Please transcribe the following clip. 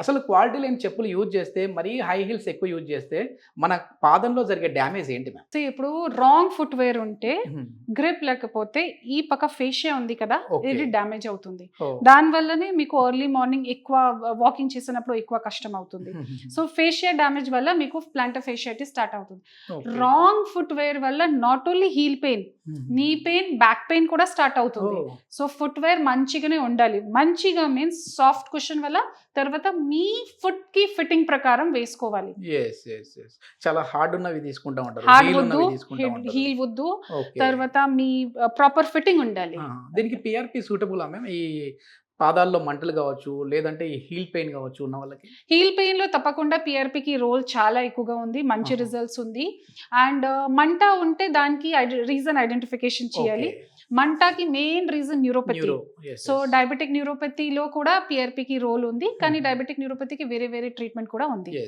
అసలు క్వాలిటీ లేని చెప్పులు యూజ్ చేస్తే మరీ హై హీల్స్ ఎక్కువ యూజ్ చేస్తే మన పాదంలో జరిగే డ్యామేజ్ ఏంటి మ్యామ్? సో ఇప్పుడు రాంగ్ ఫుట్ వేర్ ఉంటే గ్రిప్ లేకపోతే ఈ పక్క ఫేషియా ఉంది కదా, Okay. ఇది డ్యామేజ్ అవుతుంది. ఓ. దాని వల్లనే మీకు ఎర్లీ మార్నింగ్ ఎక్కువ వాకింగ్ చేసినప్పుడు ఎక్కువ కష్టం అవుతుంది. సో ఫేషియా డ్యామేజ్ వల్ల మీకు ప్లాంటర్ ఫేషియాటిస్ స్టార్ట్ అవుతుంది. Okay. రాంగ్ ఫుట్ వేర్ వల్ల not only heel pain, knee pain, back pain కూడా స్టార్ట్ అవుతుంది. Oh. సో ఫుట్ వేర్ మంచిగానే ఉండాలి. మంచిగా మీన్స్ సాఫ్ట్ కుషన్ వల్ల తర్వాత మీ ఫుట్ కి ఫిట్టింగ్ ప్రకారం వేసుకోవాలి. Yes, yes, yes. చాలా హార్డ్ ఉన్నవి తీసుకుంటా ఉంటారు, హార్డ్ heel వద్దు, ఉన్నవి తీసుకుంటా ఉంటారు. హీల్ వద్దు, Okay. తర్వాత మీ ప్రాపర్ ఫిట్టింగ్ ఉండాలి. దీనికి పిఆర్పి సూటబుల్ మ్యామ్? ఈ పాదాల్లో మంటలు కావచ్చు, లేదంటే ఈ హీల్ పెయిన్ కావచ్చు ఉన్న వాళ్ళకి? హీల్ పెయిన్ లో తప్పకుండా పిఆర్పికి రోల్ చాలా ఎక్కువగా ఉంది, మంచి రిజల్ట్స్ ఉంది. అండ్ మంట ఉంటే దానికి రీజన్ ఐడెంటిఫికేషన్ చేయాలి. Okay. మంటకి main reason neuropathy. Neuro, yes, so yes. Diabetic న్యూరోపతిలో కూడా పిఆర్పికి రోల్ ఉంది, కానీ డయాబెటిక్ న్యూరోపతికి వేరే వేరే ట్రీట్మెంట్ కూడా ఉంది. Yes.